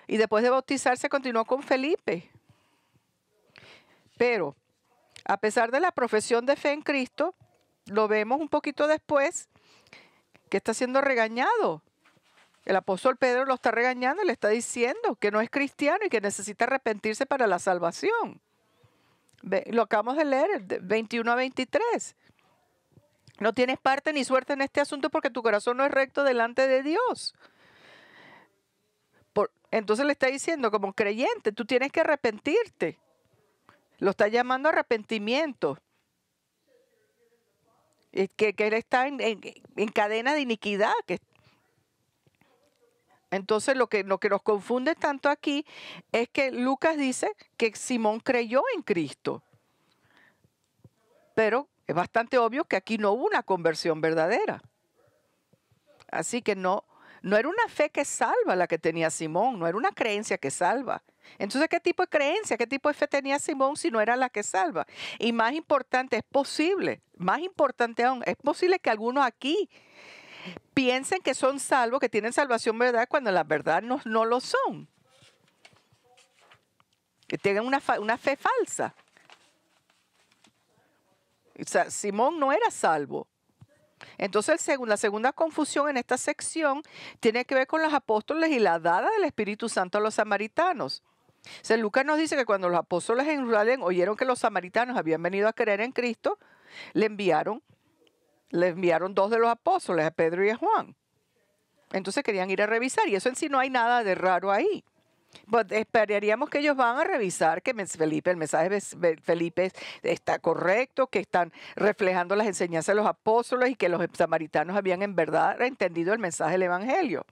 Y después de bautizarse continuó con Felipe. Pero, a pesar de la profesión de fe en Cristo, lo vemos un poquito después que está siendo regañado. El apóstol Pedro lo está regañando y le está diciendo que no es cristiano y que necesita arrepentirse para la salvación. Lo acabamos de leer, 21 a 23. No tienes parte ni suerte en este asunto porque tu corazón no es recto delante de Dios. Entonces le está diciendo, como creyente, tú tienes que arrepentirte. Lo está llamando arrepentimiento. Que él está en cadena de iniquidad. Entonces lo que nos confunde tanto aquí es que Lucas dice que Simón creyó en Cristo. Pero es bastante obvio que aquí no hubo una conversión verdadera. Así que no era una fe que salva la que tenía Simón, no era una creencia que salva. Entonces, ¿qué tipo de creencia, qué tipo de fe tenía Simón si no era la que salva? Y más importante, más importante aún, es posible que algunos aquí piensen que son salvos, que tienen salvación verdad, cuando la verdad no lo son. Que tengan una fe falsa. O sea, Simón no era salvo. Entonces, la segunda confusión en esta sección tiene que ver con los apóstoles y la dada del Espíritu Santo a los samaritanos. O sea, Lucas nos dice que cuando los apóstoles en Jerusalén oyeron que los samaritanos habían venido a creer en Cristo, le enviaron 2 de los apóstoles, a Pedro y a Juan. Entonces querían ir a revisar y eso en sí no hay nada de raro ahí. Pues esperaríamos que ellos van a revisar que el mensaje de Felipe está correcto, que están reflejando las enseñanzas de los apóstoles y que los samaritanos habían en verdad entendido el mensaje del evangelio.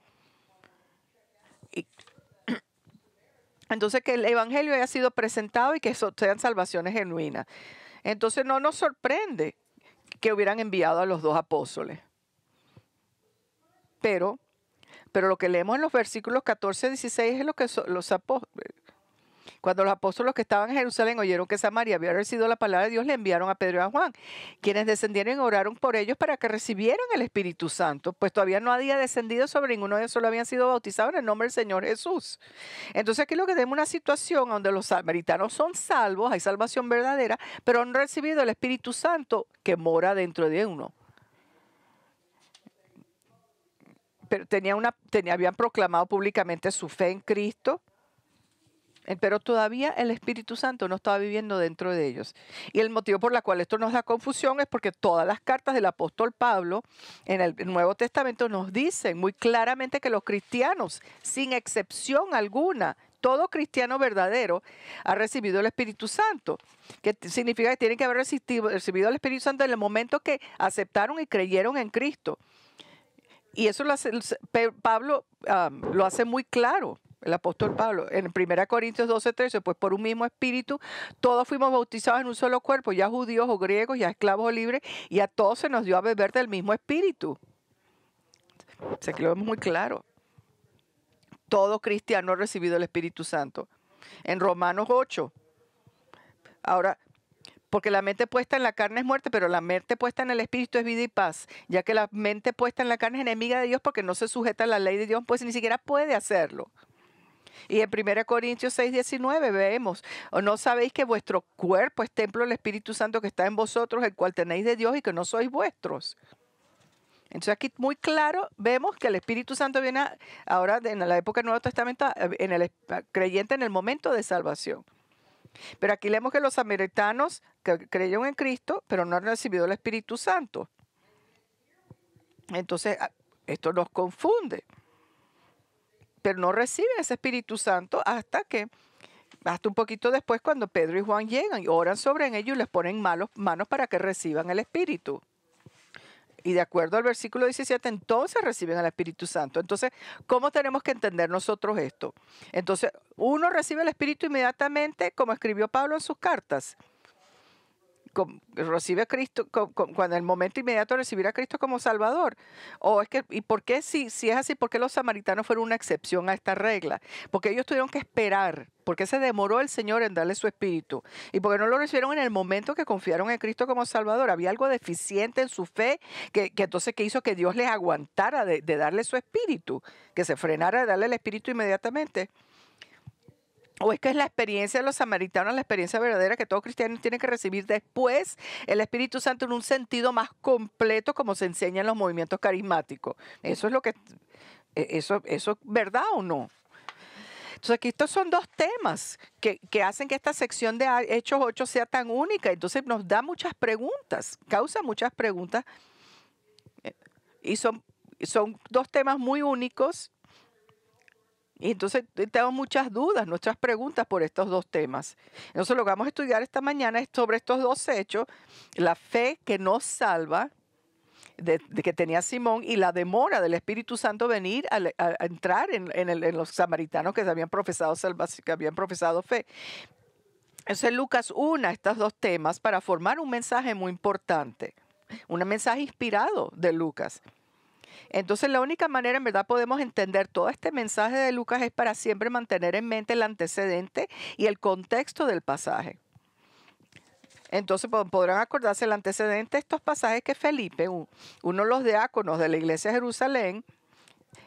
Entonces que el evangelio haya sido presentado y que sean salvaciones genuinas. Entonces no nos sorprende que hubieran enviado a los 2 apóstoles. Pero lo que leemos en los versículos 14 y 16 es lo que los apóstoles. Cuando los apóstoles que estaban en Jerusalén oyeron que Samaria había recibido la palabra de Dios, le enviaron a Pedro y a Juan, quienes descendieron y oraron por ellos para que recibieran el Espíritu Santo, pues todavía no había descendido sobre ninguno de ellos, solo habían sido bautizados en el nombre del Señor Jesús. Entonces aquí lo que tenemos una situación donde los samaritanos son salvos, hay salvación verdadera, pero han recibido el Espíritu Santo que mora dentro de uno. Pero habían proclamado públicamente su fe en Cristo, pero todavía el Espíritu Santo no estaba viviendo dentro de ellos. Y el motivo por el cual esto nos da confusión es porque todas las cartas del apóstol Pablo en el Nuevo Testamento nos dicen muy claramente que los cristianos, sin excepción alguna, todo cristiano verdadero ha recibido el Espíritu Santo, que significa que tienen que haber recibido el Espíritu Santo en el momento que aceptaron y creyeron en Cristo. Y eso Pablo lo hace muy claro, el apóstol Pablo, en 1 Corintios 12:13, pues por un mismo espíritu, todos fuimos bautizados en un solo cuerpo, ya judíos o griegos, ya esclavos o libres, y a todos se nos dio a beber del mismo espíritu. O sea, que lo vemos muy claro. Todo cristiano ha recibido el Espíritu Santo. En Romanos 8. Ahora, porque la mente puesta en la carne es muerte, pero la mente puesta en el Espíritu es vida y paz, ya que la mente puesta en la carne es enemiga de Dios porque no se sujeta a la ley de Dios, pues ni siquiera puede hacerlo. Y en 1 Corintios 6:19 vemos, ¿o no sabéis que vuestro cuerpo es templo del Espíritu Santo que está en vosotros, el cual tenéis de Dios y que no sois vuestros? Entonces aquí muy claro vemos que el Espíritu Santo viene ahora en la época del Nuevo Testamento en el creyente en el momento de salvación. Pero aquí leemos que los samaritanos creyeron en Cristo, pero no han recibido el Espíritu Santo. Entonces, esto nos confunde. Pero no reciben ese Espíritu Santo hasta un poquito después, cuando Pedro y Juan llegan y oran sobre ellos y les ponen manos para que reciban el Espíritu. Y de acuerdo al versículo 17, entonces reciben el Espíritu Santo. Entonces, ¿cómo tenemos que entender nosotros esto? Entonces, uno recibe el Espíritu inmediatamente, como escribió Pablo en sus cartas. recibe a Cristo cuando en el momento inmediato de recibir a Cristo como Salvador. O es que, ¿y por qué si es así? ¿Por qué los samaritanos fueron una excepción a esta regla? Porque ellos tuvieron que esperar. ¿Por qué se demoró el Señor en darle su espíritu? Y porque no lo recibieron en el momento que confiaron en Cristo como Salvador. Había algo deficiente en su fe que entonces que hizo que Dios les aguantara de darle su espíritu, que se frenara de darle el espíritu inmediatamente. ¿O es que es la experiencia de los samaritanos, la experiencia verdadera que todo cristiano tiene que recibir después el Espíritu Santo en un sentido más completo, como se enseña en los movimientos carismáticos? Eso es lo que, eso es verdad o no. Entonces aquí estos son dos temas que hacen que esta sección de Hechos 8 sea tan única. Entonces nos da muchas preguntas, causa muchas preguntas. Y son dos temas muy únicos. Y entonces tenemos muchas dudas, nuestras preguntas por estos dos temas. Entonces lo que vamos a estudiar esta mañana es sobre estos dos hechos, la fe que nos salva, de que tenía Simón, y la demora del Espíritu Santo venir a entrar en los samaritanos que habían profesado fe. Entonces Lucas une estos dos temas para formar un mensaje muy importante, un mensaje inspirado de Lucas. Entonces la única manera en verdad podemos entender todo este mensaje de Lucas es para siempre mantener en mente el antecedente y el contexto del pasaje. Entonces podrán acordarse el antecedente de estos pasajes que Felipe, uno de los diáconos de la iglesia de Jerusalén,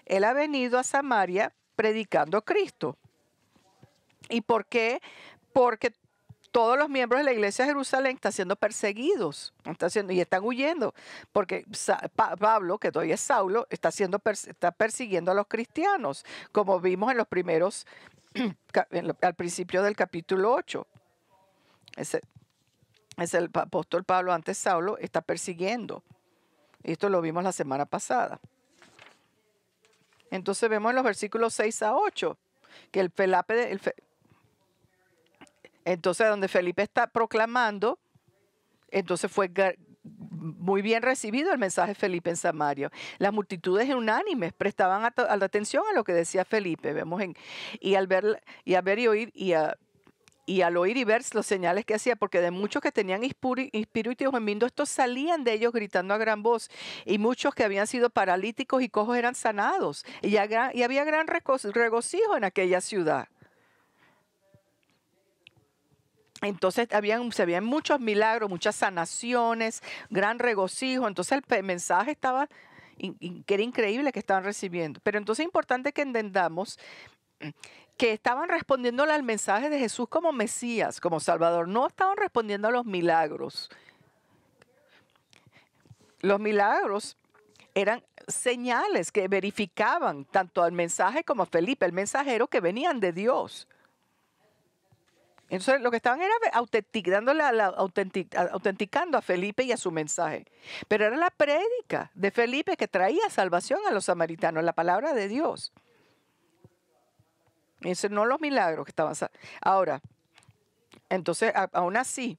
él ha venido a Samaria predicando a Cristo. ¿Y por qué? Porque todos los miembros de la iglesia de Jerusalén están siendo perseguidos, y están huyendo, porque Pablo, que todavía es Saulo, está persiguiendo a los cristianos, como vimos en los primeros, al principio del capítulo 8. Es el apóstol Pablo, antes Saulo, está persiguiendo. Y esto lo vimos la semana pasada. Entonces vemos en los versículos 6 a 8 que entonces donde Felipe está proclamando, entonces fue muy bien recibido el mensaje de Felipe en Samaria. Las multitudes unánimes prestaban atención a lo que decía Felipe. Vemos y al ver y oír y al oír y ver los señales que hacía, porque de muchos que tenían espíritu gemiendo, estos salían de ellos gritando a gran voz, y muchos que habían sido paralíticos y cojos eran sanados, y había gran regocijo en aquella ciudad. Entonces se habían muchos milagros, muchas sanaciones, gran regocijo. Entonces el mensaje estaba, que era increíble que estaban recibiendo. Pero entonces es importante que entendamos que estaban respondiéndole al mensaje de Jesús como Mesías, como Salvador. No estaban respondiendo a los milagros. Los milagros eran señales que verificaban tanto al mensaje como a Felipe, el mensajero, que venían de Dios. Entonces lo que estaban era autenticando a Felipe y a su mensaje. Pero era la prédica de Felipe que traía salvación a los samaritanos, la palabra de Dios. Y eso no los milagros que estaban. Ahora, entonces aún así,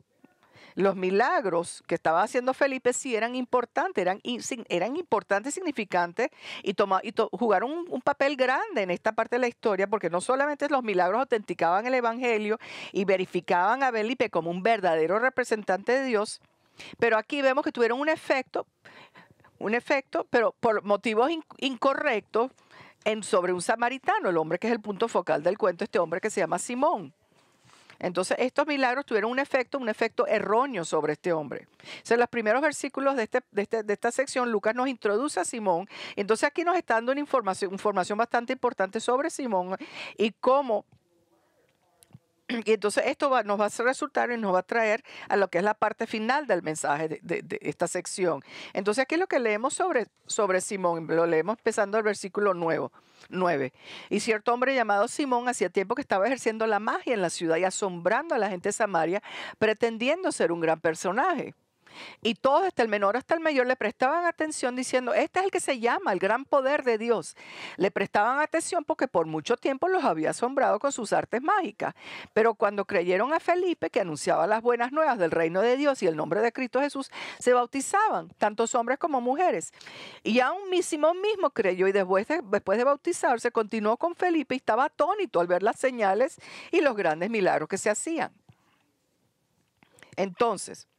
los milagros que estaba haciendo Felipe sí eran importantes, eran importantes, significantes, y jugaron un papel grande en esta parte de la historia, porque no solamente los milagros autenticaban el evangelio y verificaban a Felipe como un verdadero representante de Dios, pero aquí vemos que tuvieron un efecto, pero por motivos incorrectos sobre un samaritano, el hombre que es el punto focal del cuento, este hombre que se llama Simón. Entonces, estos milagros tuvieron un efecto erróneo sobre este hombre. O sea, en los primeros versículos de esta sección, Lucas nos introduce a Simón. Entonces, aquí nos está dando una información bastante importante sobre Simón y cómo. Y entonces, esto nos va a resultar y nos va a traer a lo que es la parte final del mensaje de esta sección. Entonces, aquí lo que leemos sobre Simón, lo leemos empezando el versículo 9. Y cierto hombre llamado Simón hacía tiempo que estaba ejerciendo la magia en la ciudad y asombrando a la gente de Samaria, pretendiendo ser un gran personaje. Y todos, desde el menor hasta el mayor, le prestaban atención diciendo, este es el que se llama el gran poder de Dios. Le prestaban atención porque por mucho tiempo los había asombrado con sus artes mágicas. Pero cuando creyeron a Felipe, que anunciaba las buenas nuevas del reino de Dios y el nombre de Cristo Jesús, se bautizaban, tantos hombres como mujeres. Y aún Simón mismo creyó, y después de bautizarse continuó con Felipe y estaba atónito al ver las señales y los grandes milagros que se hacían. Entonces,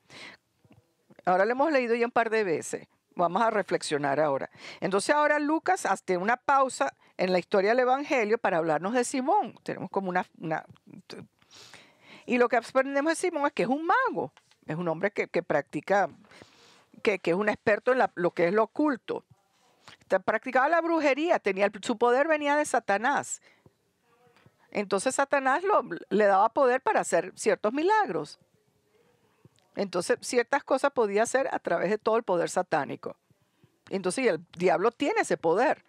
Ahora lo hemos leído ya un par de veces. Vamos a reflexionar ahora. Entonces ahora Lucas hace una pausa en la historia del Evangelio para hablarnos de Simón. Tenemos como y lo que aprendemos de Simón es que es un mago. Es un hombre que practica, que es un experto en lo que es lo oculto. Practicaba la brujería, su poder venía de Satanás. Entonces Satanás le daba poder para hacer ciertos milagros. Entonces ciertas cosas podía hacer a través de todo el poder satánico. Entonces el diablo tiene ese poder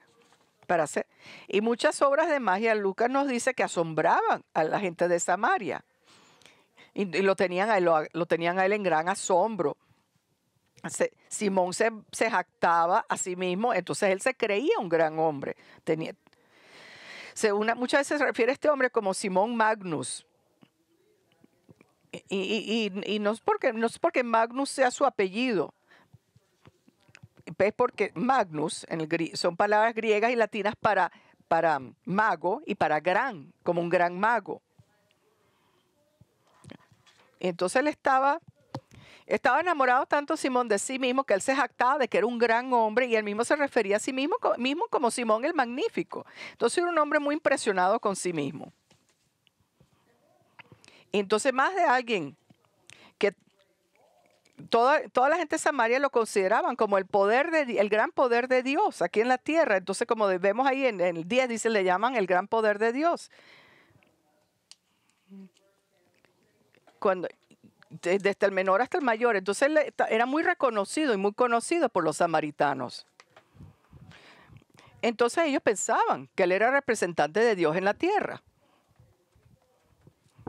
para hacer. Y muchas obras de magia, Lucas nos dice que asombraban a la gente de Samaria. Y lo tenían a él en gran asombro. Simón se jactaba a sí mismo, entonces él se creía un gran hombre. Muchas veces se refiere a este hombre como Simón Magnus. Y no es porque Magnus sea su apellido. Es porque Magnus son palabras griegas y latinas para mago y para gran, como un gran mago. Entonces él estaba enamorado tanto Simón de sí mismo que él se jactaba de que era un gran hombre y él mismo se refería a sí mismo como Simón el Magnífico. Entonces era un hombre muy impresionado con sí mismo. Entonces más de alguien que toda la gente de Samaria lo consideraban como el gran poder de Dios aquí en la tierra. Entonces como vemos ahí en el 10 dice, le llaman el gran poder de Dios. Desde el menor hasta el mayor. Entonces él era muy reconocido y muy conocido por los samaritanos. Entonces ellos pensaban que él era representante de Dios en la tierra.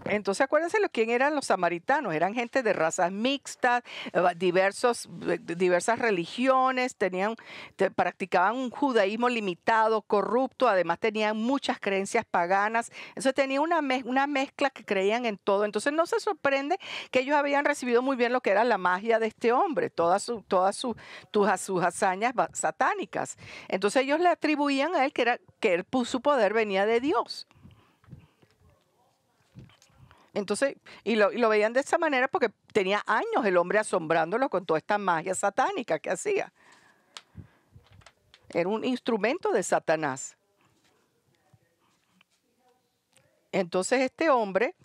Entonces acuérdense quién eran los samaritanos. Eran gente de razas mixtas, diversas religiones, practicaban un judaísmo limitado, corrupto, además tenían muchas creencias paganas. Eso tenía una mezcla que creían en todo. Entonces no se sorprende que ellos habían recibido muy bien lo que era la magia de este hombre, todas sus hazañas satánicas. Entonces ellos le atribuían a él que su poder venía de Dios. Entonces, y lo veían de esa manera porque tenía años el hombre asombrándolo con toda esta magia satánica que hacía. Era un instrumento de Satanás. Entonces este hombre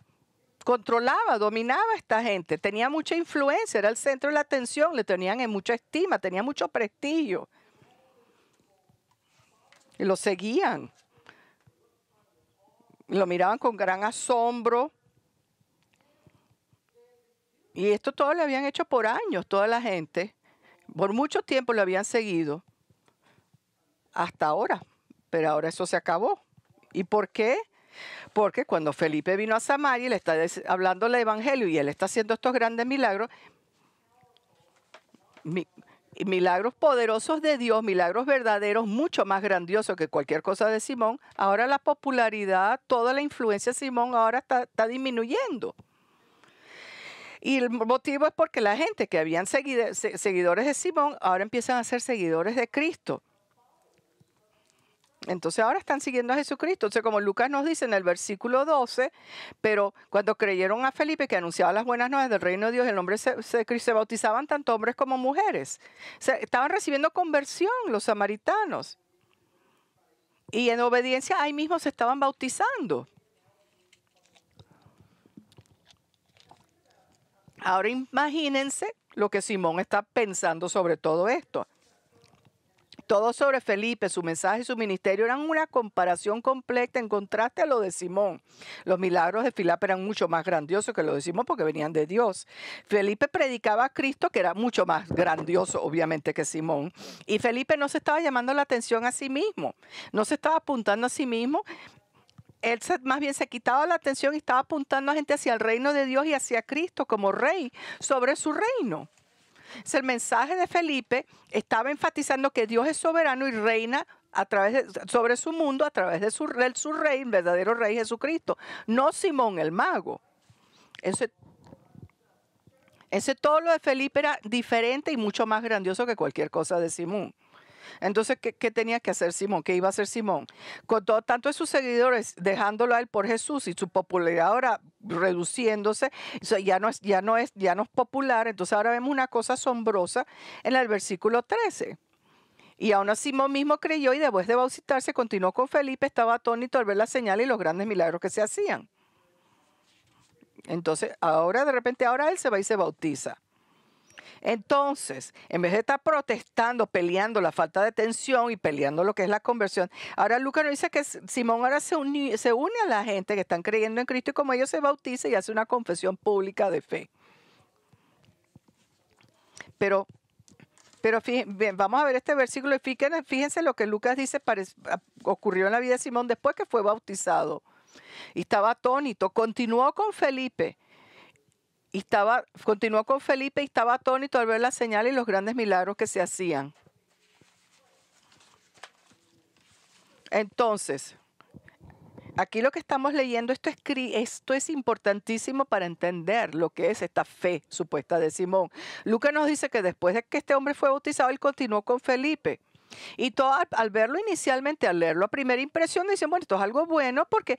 dominaba a esta gente, tenía mucha influencia, era el centro de la atención, le tenían en mucha estima, tenía mucho prestigio. Y lo seguían. Lo miraban con gran asombro. Y esto todo lo habían hecho por años, toda la gente. Por mucho tiempo lo habían seguido. Hasta ahora. Pero ahora eso se acabó. ¿Y por qué? Porque cuando Felipe vino a Samaria y le está hablando el evangelio y él está haciendo estos grandes milagros, milagros poderosos de Dios, milagros verdaderos, mucho más grandiosos que cualquier cosa de Simón, ahora la popularidad, toda la influencia de Simón ahora está disminuyendo. Y el motivo es porque la gente que habían seguidores de Simón ahora empiezan a ser seguidores de Cristo. Entonces ahora están siguiendo a Jesucristo. Entonces como Lucas nos dice en el versículo 12, pero cuando creyeron a Felipe que anunciaba las buenas nuevas del reino de Dios, el nombre de Cristo, se bautizaban tanto hombres como mujeres. Estaban recibiendo conversión los samaritanos. Y en obediencia ahí mismo se estaban bautizando. Ahora imagínense lo que Simón está pensando sobre todo esto. Todo sobre Felipe, su mensaje y su ministerio eran una comparación completa en contraste a lo de Simón. Los milagros de Felipe eran mucho más grandiosos que los de Simón porque venían de Dios. Felipe predicaba a Cristo, que era mucho más grandioso obviamente que Simón. Y Felipe no se estaba llamando la atención a sí mismo, no se estaba apuntando a sí mismo. Él más bien se quitaba la atención y estaba apuntando a gente hacia el reino de Dios y hacia Cristo como rey sobre su reino. El mensaje de Felipe estaba enfatizando que Dios es soberano y reina sobre su mundo a través de su rey, el verdadero rey Jesucristo, no Simón el mago. Todo lo de Felipe era diferente y mucho más grandioso que cualquier cosa de Simón. Entonces, ¿qué tenía que hacer Simón? ¿Qué iba a hacer Simón? Con todo, tanto de sus seguidores dejándolo a él por Jesús y su popularidad ahora reduciéndose, ya no es popular. Entonces ahora vemos una cosa asombrosa en el versículo 13. Y aún así Simón mismo creyó y después de bautizarse continuó con Felipe, estaba atónito al ver las señales y los grandes milagros que se hacían. Entonces ahora de repente, ahora él se va y se bautiza. Entonces, en vez de estar protestando, peleando la falta de atención y peleando lo que es la conversión, ahora Lucas nos dice que Simón ahora se une a la gente que están creyendo en Cristo y como ellos se bautiza y hace una confesión pública de fe. Pero bien, vamos a ver este versículo y fíjense lo que Lucas dice ocurrió en la vida de Simón después que fue bautizado. Y estaba atónito, continuó con Felipe y estaba atónito al ver las señales y los grandes milagros que se hacían. Entonces, aquí lo que estamos leyendo, esto es importantísimo para entender lo que es esta fe supuesta de Simón. Lucas nos dice que después de que este hombre fue bautizado, él continuó con Felipe. Y todo, al verlo inicialmente, al leerlo a primera impresión, dicen, bueno, esto es algo bueno porque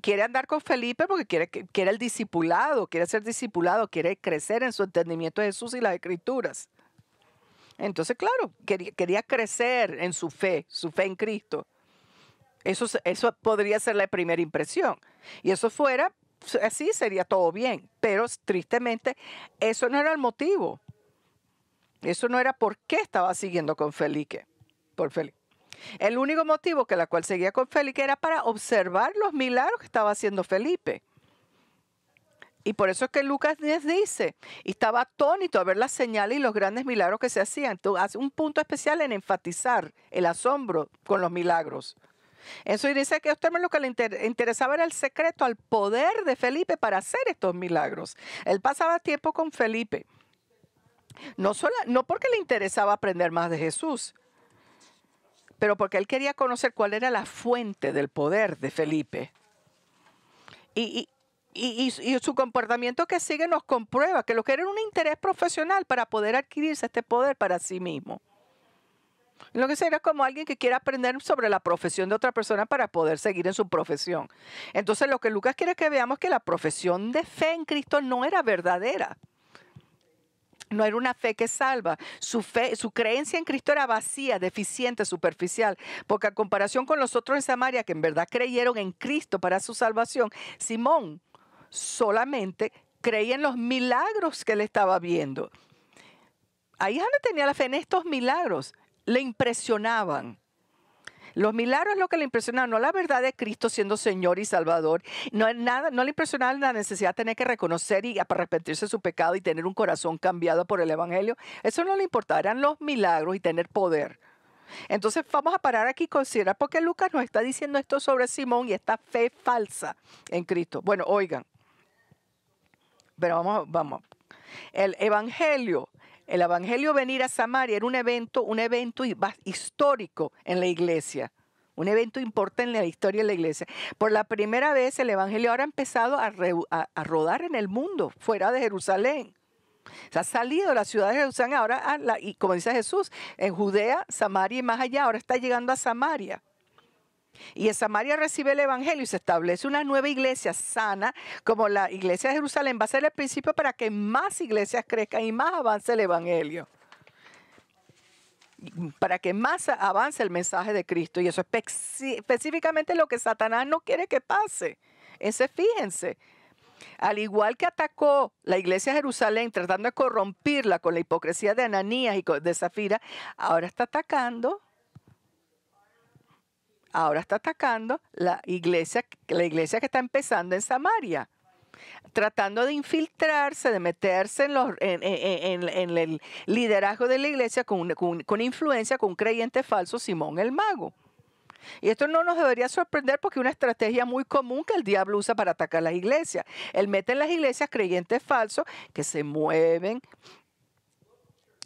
quiere andar con Felipe porque quiere el discipulado, quiere ser discipulado, quiere crecer en su entendimiento de Jesús y las Escrituras. Entonces, claro, quería crecer en su fe en Cristo. Eso podría ser la primera impresión. Y eso fuera, así sería todo bien. Pero tristemente, eso no era el motivo. Eso no era por qué estaba siguiendo con Felipe. El único motivo que la cual seguía con Felipe era para observar los milagros que estaba haciendo Felipe. Y por eso es que Lucas 10 dice, y estaba atónito a ver las señales y los grandes milagros que se hacían. Entonces, hace un punto especial en enfatizar el asombro con los milagros. Eso dice que a usted lo que le interesaba era el secreto al poder de Felipe para hacer estos milagros. Él pasaba tiempo con Felipe. No porque le interesaba aprender más de Jesús, pero porque él quería conocer cuál era la fuente del poder de Felipe. Y su comportamiento que sigue nos comprueba que lo que era un interés profesional para poder adquirirse este poder para sí mismo. Lo que sería como alguien que quiere aprender sobre la profesión de otra persona para poder seguir en su profesión. Entonces lo que Lucas quiere que veamos es que la profesión de fe en Cristo no era verdadera. No era una fe que salva. Su creencia en Cristo era vacía, deficiente, superficial. Porque a comparación con los otros en Samaria que en verdad creyeron en Cristo para su salvación, Simón solamente creía en los milagros que él estaba viendo. Ahí es donde tenía la fe, en estos milagros. Le impresionaban. Los milagros es lo que le impresionaba, no la verdad de Cristo siendo Señor y Salvador. No le impresionaba la necesidad de tener que reconocer y arrepentirse de su pecado y tener un corazón cambiado por el Evangelio. Eso no le importaba, eran los milagros y tener poder. Entonces vamos a parar aquí y considerar por qué Lucas nos está diciendo esto sobre Simón y esta fe falsa en Cristo. Bueno, oigan, pero vamos. El Evangelio venir a Samaria era un evento histórico en la iglesia, un evento importante en la historia de la iglesia. Por la primera vez el Evangelio ahora ha empezado a rodar en el mundo, fuera de Jerusalén. Se ha salido de la ciudad de Jerusalén ahora, y como dice Jesús, en Judea, Samaria y más allá, ahora está llegando a Samaria. Y en Samaria recibe el Evangelio y se establece una nueva iglesia sana, como la iglesia de Jerusalén. Va a ser el principio para que más iglesias crezcan y más avance el Evangelio. Para que más avance el mensaje de Cristo. Y eso es específicamente lo que Satanás no quiere que pase. Fíjense. Al igual que atacó la iglesia de Jerusalén tratando de corromperla con la hipocresía de Ananías y de Zafira, ahora está atacando la iglesia que está empezando en Samaria, tratando de infiltrarse, de meterse en el liderazgo de la iglesia con influencia, con un creyente falso, Simón el Mago. Y esto no nos debería sorprender porque es una estrategia muy común que el diablo usa para atacar las iglesias. Él mete en las iglesias creyentes falsos que se mueven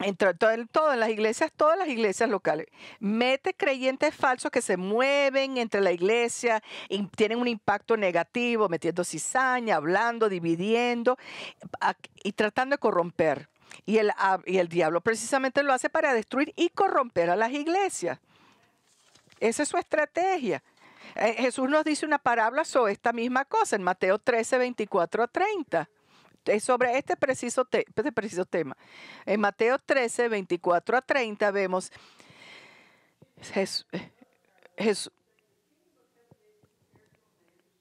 en todas las iglesias locales. Mete creyentes falsos que se mueven entre la iglesia y tienen un impacto negativo, metiendo cizaña, hablando, dividiendo y tratando de corromper. Y el diablo precisamente lo hace para destruir y corromper a las iglesias. Esa es su estrategia. Jesús nos dice una parábola sobre esta misma cosa en Mateo 13, 24 a 30. Es sobre este preciso tema. En Mateo 13, 24 a 30 vemos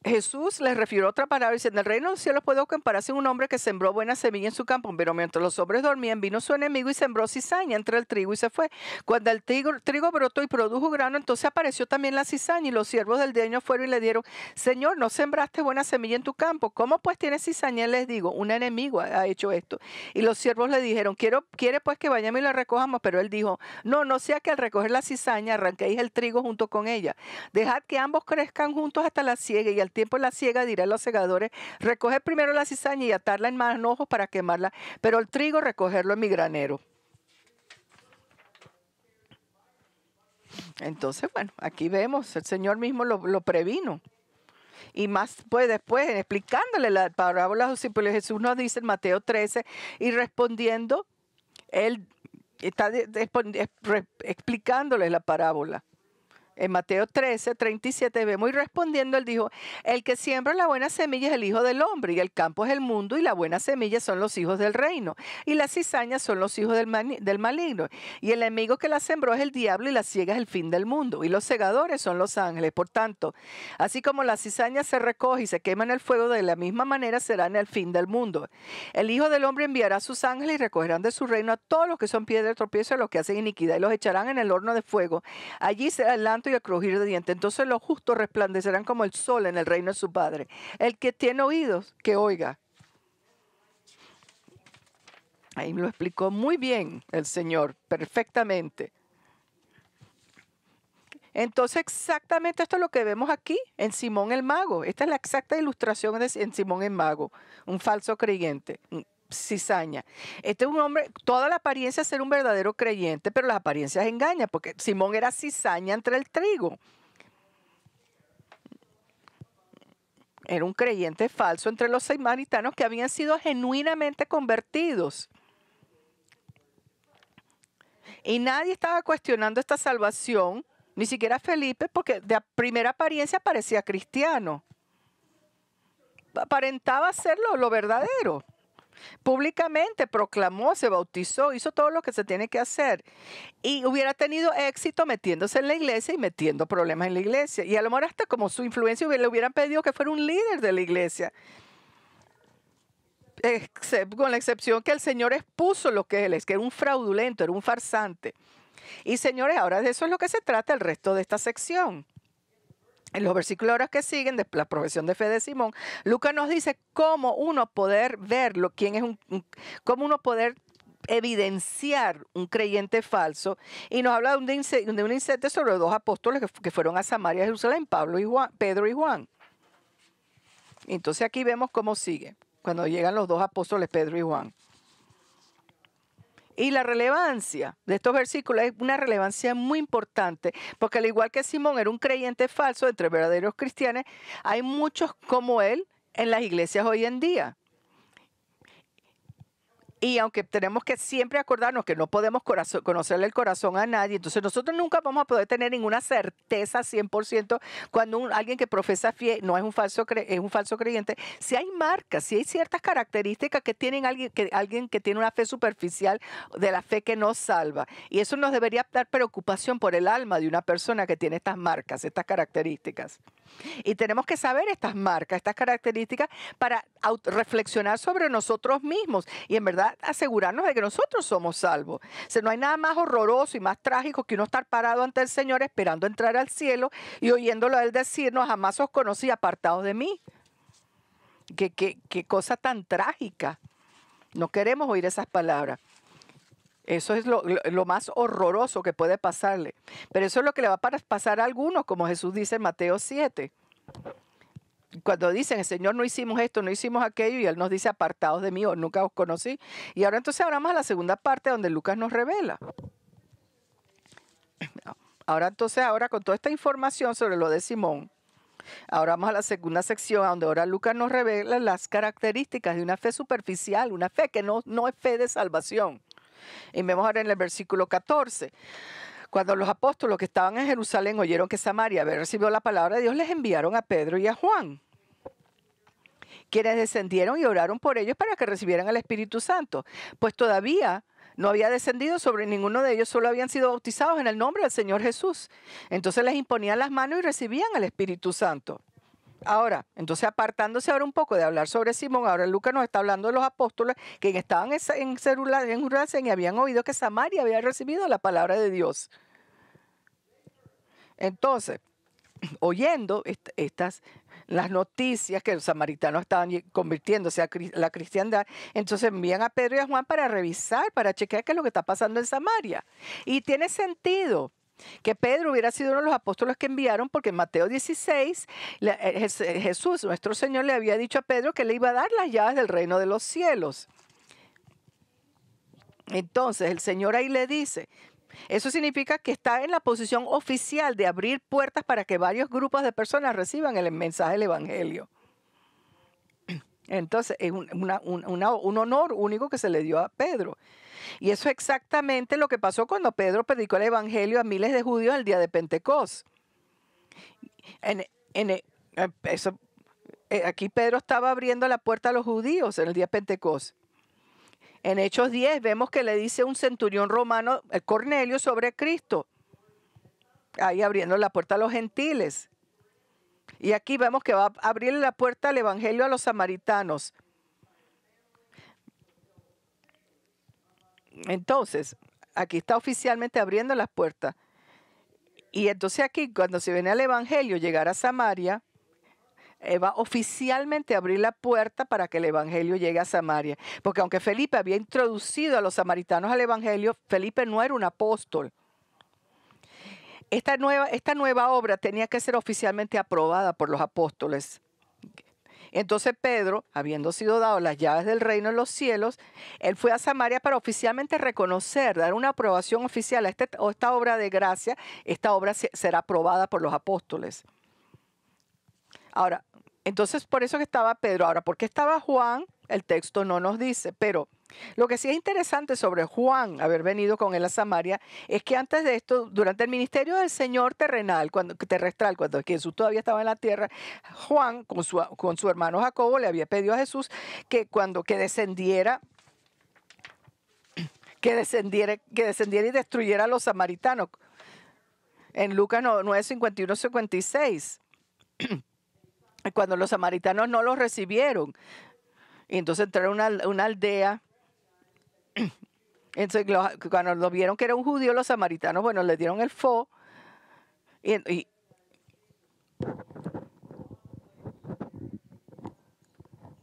Jesús les refirió otra palabra, dice: en el reino de los cielos puede compararse un hombre que sembró buena semilla en su campo, pero mientras los hombres dormían, vino su enemigo y sembró cizaña entre el trigo y se fue. Cuando el trigo brotó y produjo grano, entonces apareció también la cizaña, y los siervos del dueño fueron y le dieron: Señor, ¿no sembraste buena semilla en tu campo? ¿Cómo pues tienes cizaña? Él les digo: un enemigo ha hecho esto. Y los siervos le dijeron: ¿Quiere pues que vayamos y la recojamos? Pero él dijo: no sea que al recoger la cizaña arranquéis el trigo junto con ella. Dejad que ambos crezcan juntos hasta la siega, y al tiempo de la siega dirá a los segadores: recoger primero la cizaña y atarla en manojos para quemarla, pero el trigo recogerlo en mi granero. Entonces, bueno, aquí vemos, el Señor mismo lo previno. Y más pues después, explicándole la parábola a los discípulos, Jesús nos dice en Mateo 13, y respondiendo, Él está explicándole la parábola. En Mateo 13, 37 vemos: y respondiendo él dijo: el que siembra la buena semilla es el Hijo del Hombre, y el campo es el mundo, y la buena semilla son los hijos del reino, y las cizañas son los hijos del maligno, y el enemigo que la sembró es el diablo, y la siega es el fin del mundo, y los segadores son los ángeles. Por tanto, así como la cizaña se recoge y se quema en el fuego, de la misma manera será en el fin del mundo. El Hijo del Hombre enviará a sus ángeles y recogerán de su reino a todos los que son piedra de tropiezo, a los que hacen iniquidad, y los echarán en el horno de fuego. Allí será el llanto y el crujir de dientes. Entonces los justos resplandecerán como el sol en el reino de su Padre. El que tiene oídos, que oiga. Ahí me lo explicó muy bien el Señor, perfectamente. Entonces exactamente esto es lo que vemos aquí en Simón el Mago. Esta es la exacta ilustración en Simón el Mago, un falso creyente. Cizaña. Este es un hombre, toda la apariencia de ser un verdadero creyente, pero las apariencias engañan, porque Simón era cizaña entre el trigo. Era un creyente falso entre los samaritanos que habían sido genuinamente convertidos. Y nadie estaba cuestionando esta salvación, ni siquiera Felipe, porque de primera apariencia parecía cristiano. Aparentaba ser lo verdadero. Públicamente proclamó, se bautizó, hizo todo lo que se tiene que hacer, y hubiera tenido éxito metiéndose en la iglesia y metiendo problemas en la iglesia, y a lo mejor hasta como su influencia le hubieran pedido que fuera un líder de la iglesia, con la excepción que el Señor expuso lo que él es, que era un fraudulento, era un farsante. Y señores, ahora de eso es lo que se trata el resto de esta sección. En los versículos ahora que siguen de la profesión de fe de Simón, Lucas nos dice cómo uno poder verlo, quién es cómo uno poder evidenciar un creyente falso, y nos habla de un incidente sobre dos apóstoles que fueron a Samaria, Jerusalén, Pedro y Juan. Entonces aquí vemos cómo sigue cuando llegan los dos apóstoles, Pedro y Juan. Y la relevancia de estos versículos es una relevancia muy importante, porque al igual que Simón era un creyente falso entre verdaderos cristianos, hay muchos como él en las iglesias hoy en día. Y aunque tenemos que siempre acordarnos que no podemos conocerle el corazón a nadie, entonces nosotros nunca vamos a poder tener ninguna certeza 100% cuando alguien que profesa fe no es un falso creyente. Si hay marcas, si hay ciertas características que tienen alguien que tiene una fe superficial, de la fe que no salva. Y eso nos debería dar preocupación por el alma de una persona que tiene estas marcas, estas características. Y tenemos que saber estas marcas, estas características, para reflexionar sobre nosotros mismos y en verdad asegurarnos de que nosotros somos salvos. O sea, no hay nada más horroroso y más trágico que uno estar parado ante el Señor esperando entrar al cielo y oyéndolo a Él decirnos: jamás os conocí, apartados de mí. Qué cosa tan trágica. No queremos oír esas palabras. Eso es lo más horroroso que puede pasarle. Pero eso es lo que le va a pasar a algunos, como Jesús dice en Mateo 7. Cuando dicen: el Señor, no hicimos esto, no hicimos aquello, y Él nos dice: apartados de mí, o nunca os conocí. Y ahora entonces vamos a la segunda parte donde Lucas nos revela. Ahora con toda esta información sobre lo de Simón, Ahora vamos a la segunda sección, donde ahora Lucas nos revela las características de una fe superficial, una fe que no es fe de salvación. Y vemos ahora en el versículo 14. Cuando los apóstoles que estaban en Jerusalén oyeron que Samaria había recibido la palabra de Dios, les enviaron a Pedro y a Juan, quienes descendieron y oraron por ellos para que recibieran el Espíritu Santo. Pues todavía no había descendido sobre ninguno de ellos, solo habían sido bautizados en el nombre del Señor Jesús. Entonces les imponían las manos y recibían el Espíritu Santo. Ahora, entonces apartándose ahora un poco de hablar sobre Simón, ahora Lucas nos está hablando de los apóstoles que estaban en Jerusalén y habían oído que Samaria había recibido la palabra de Dios. Entonces, oyendo las noticias que los samaritanos estaban convirtiéndose a la cristiandad, entonces envían a Pedro y a Juan para revisar, para chequear qué es lo que está pasando en Samaria. Y tiene sentido que Pedro hubiera sido uno de los apóstoles que enviaron, porque en Mateo 16, Jesús, nuestro Señor, le había dicho a Pedro que le iba a dar las llaves del reino de los cielos. Entonces el Señor ahí le dice, eso significa que está en la posición oficial de abrir puertas para que varios grupos de personas reciban el mensaje del Evangelio. Entonces es un honor único que se le dio a Pedro. Y eso es exactamente lo que pasó cuando Pedro predicó el Evangelio a miles de judíos el día de Pentecostés. Aquí Pedro estaba abriendo la puerta a los judíos en el día de Pentecostés. En Hechos 10 vemos que le dice un centurión romano, Cornelio, sobre Cristo, ahí abriendo la puerta a los gentiles. Y aquí vemos que va a abrir la puerta al Evangelio a los samaritanos. Entonces, aquí está oficialmente abriendo las puertas. Y entonces aquí, cuando se viene al Evangelio, llegar a Samaria, va oficialmente a abrir la puerta para que el Evangelio llegue a Samaria. Porque aunque Felipe había introducido a los samaritanos al Evangelio, Felipe no era un apóstol. Esta nueva obra tenía que ser oficialmente aprobada por los apóstoles. Entonces Pedro, habiendo sido dado las llaves del reino en los cielos, él fue a Samaria para oficialmente reconocer, dar una aprobación oficial a esta obra de gracia. Esta obra será aprobada por los apóstoles. Ahora, entonces por eso que estaba Pedro. Ahora, ¿por qué estaba Juan? El texto no nos dice, pero lo que sí es interesante sobre Juan haber venido con él a Samaria es que antes de esto, durante el ministerio del Señor terrenal, cuando Jesús todavía estaba en la tierra, Juan con su hermano Jacobo le había pedido a Jesús que descendiera y destruyera a los samaritanos. En Lucas 9, 51, 56. Cuando los samaritanos no los recibieron. Y entonces entraron a una aldea. Entonces, cuando lo vieron que era un judío, los samaritanos, bueno, le dieron el fo.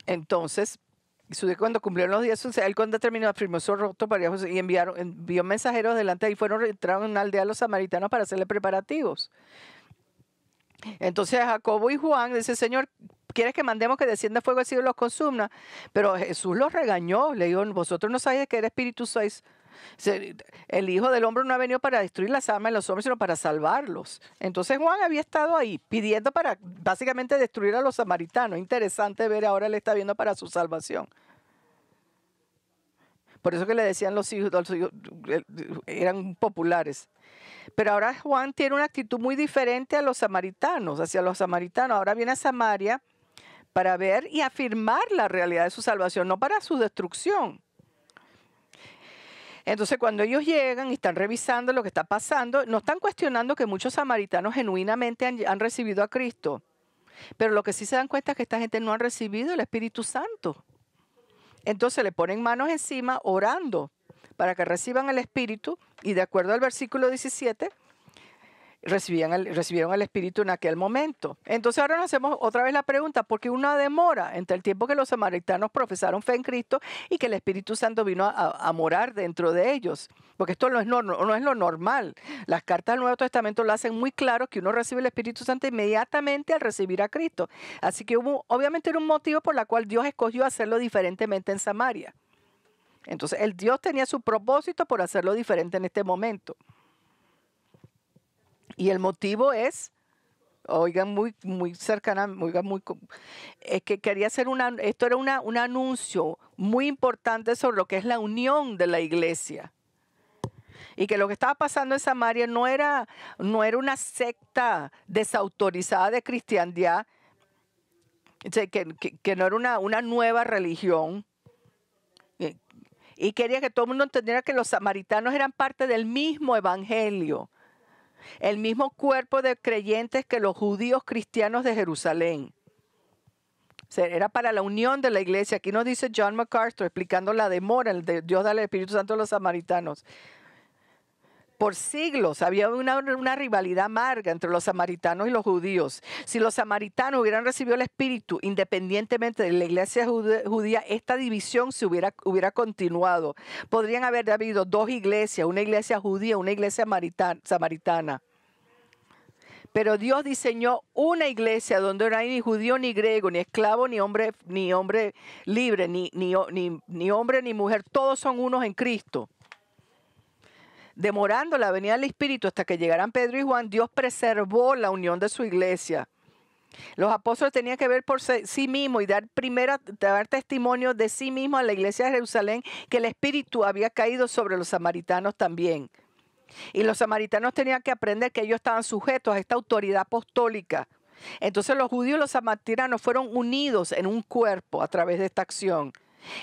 Entonces, cuando cumplieron los días, él cuando terminó afirmó su rostro para y envió mensajeros delante y entraron en una aldea los samaritanos para hacerle preparativos. Entonces Jacobo y Juan dicen, Señor, ¿quieres que mandemos que descienda fuego del cielo y los consuma? Pero Jesús los regañó, le dijo, vosotros no sabéis de qué espíritu sois. El Hijo del Hombre no ha venido para destruir las almas de los hombres, sino para salvarlos. Entonces Juan había estado ahí pidiendo para básicamente destruir a los samaritanos. Interesante ver, ahora él está viendo para su salvación. Por eso que le decían los hijos eran populares. Pero ahora Juan tiene una actitud muy diferente hacia los samaritanos. Ahora viene a Samaria para ver y afirmar la realidad de su salvación, no para su destrucción. Entonces, cuando ellos llegan y están revisando lo que está pasando, no están cuestionando que muchos samaritanos genuinamente han recibido a Cristo. Pero lo que sí se dan cuenta es que esta gente no ha recibido el Espíritu Santo. Entonces le ponen manos encima orando para que reciban el Espíritu, y de acuerdo al versículo 17, recibieron el Espíritu en aquel momento. Entonces ahora nos hacemos otra vez la pregunta, ¿por qué una demora entre el tiempo que los samaritanos profesaron fe en Cristo y que el Espíritu Santo vino a morar dentro de ellos? Porque esto no es lo normal. Las cartas del Nuevo Testamento lo hacen muy claro que uno recibe el Espíritu Santo inmediatamente al recibir a Cristo. Así que obviamente era un motivo por el cual Dios escogió hacerlo diferentemente en Samaria. Entonces, Dios tenía su propósito por hacerlo diferente en este momento. Y el motivo es oigan muy cercana, oigan es que quería hacer esto era un anuncio muy importante sobre lo que es la unión de la iglesia. Y que lo que estaba pasando en Samaria no era una secta desautorizada de cristiandad, que no era una nueva religión. Y quería que todo el mundo entendiera que los samaritanos eran parte del mismo evangelio, el mismo cuerpo de creyentes que los judíos cristianos de Jerusalén. O sea, era para la unión de la iglesia. Aquí nos dice John MacArthur explicando la demora de Dios darle el Espíritu Santo a los samaritanos. Por siglos había una rivalidad amarga entre los samaritanos y los judíos. Si los samaritanos hubieran recibido el Espíritu independientemente de la iglesia judía, esta división se hubiera continuado. Podrían haber habido dos iglesias, una iglesia judía, una iglesia samaritana. Pero Dios diseñó una iglesia donde no hay ni judío ni griego, ni esclavo ni hombre libre, ni hombre ni mujer. Todos son unos en Cristo. Demorando la venida del Espíritu hasta que llegaran Pedro y Juan, Dios preservó la unión de su iglesia. Los apóstoles tenían que ver por sí mismos y dar testimonio de sí mismos a la iglesia de Jerusalén que el Espíritu había caído sobre los samaritanos también. Y los samaritanos tenían que aprender que ellos estaban sujetos a esta autoridad apostólica. Entonces los judíos y los samaritanos fueron unidos en un cuerpo a través de esta acción.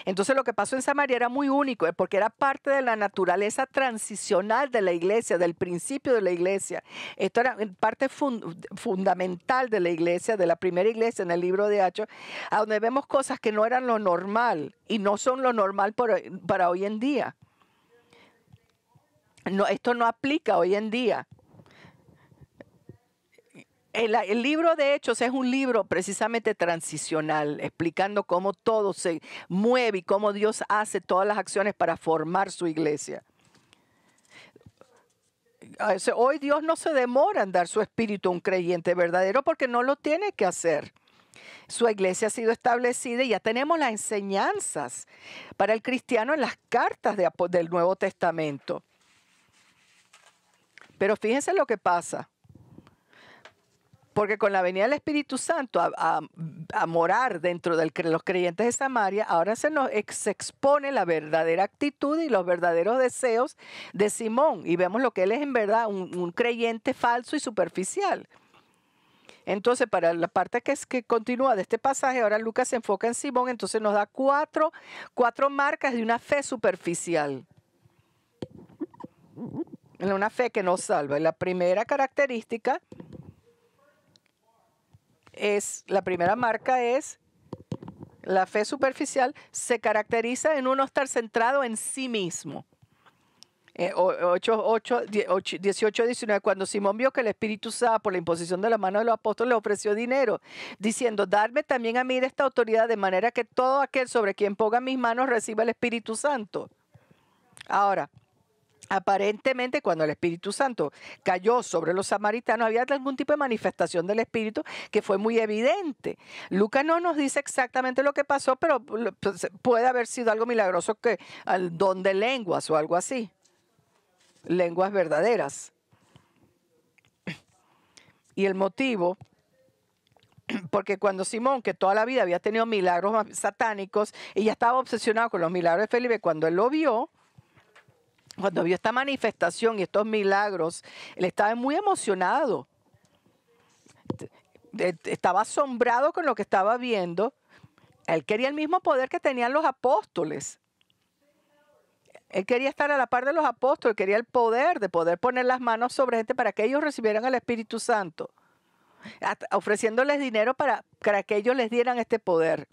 Entonces lo que pasó en Samaria era muy único, porque era parte de la naturaleza transicional de la iglesia, del principio de la iglesia. Esto era parte fundamental de la iglesia, de la primera iglesia en el libro de Hechos, a donde vemos cosas que no eran lo normal y no son lo normal para hoy en día. No, esto no aplica hoy en día. El libro de Hechos es un libro precisamente transicional, explicando cómo todo se mueve y cómo Dios hace todas las acciones para formar su iglesia. Hoy Dios no se demora en dar su espíritu a un creyente verdadero porque no lo tiene que hacer. Su iglesia ha sido establecida y ya tenemos las enseñanzas para el cristiano en las cartas del Nuevo Testamento. Pero fíjense lo que pasa. Porque con la venida del Espíritu Santo a morar dentro de los creyentes de Samaria, ahora se expone la verdadera actitud y los verdaderos deseos de Simón. Y vemos lo que él es en verdad, un creyente falso y superficial. Entonces, para la parte que continúa de este pasaje, ahora Lucas se enfoca en Simón, entonces nos da cuatro marcas de una fe superficial. Una fe que no salva. La primera característica la primera marca es la fe superficial, se caracteriza en uno estar centrado en sí mismo. 18-19, cuando Simón vio que el Espíritu usaba por la imposición de la mano de los apóstoles, le ofreció dinero, diciendo, darme también a mí de esta autoridad, de manera que todo aquel sobre quien ponga mis manos reciba el Espíritu Santo. Ahora, aparentemente, cuando el Espíritu Santo cayó sobre los samaritanos, había algún tipo de manifestación del Espíritu que fue muy evidente. Lucas no nos dice exactamente lo que pasó, pero puede haber sido algo milagroso, que el don de lenguas o algo así. Lenguas verdaderas. Y el motivo, porque cuando Simón, que toda la vida había tenido milagros satánicos, y ya estaba obsesionado con los milagros de Felipe, cuando él lo vio, cuando vio esta manifestación y estos milagros, él estaba muy emocionado. Estaba asombrado con lo que estaba viendo. Él quería el mismo poder que tenían los apóstoles. Él quería estar a la par de los apóstoles, quería el poder de poder poner las manos sobre gente para que ellos recibieran el Espíritu Santo, ofreciéndoles dinero para que ellos les dieran este poder.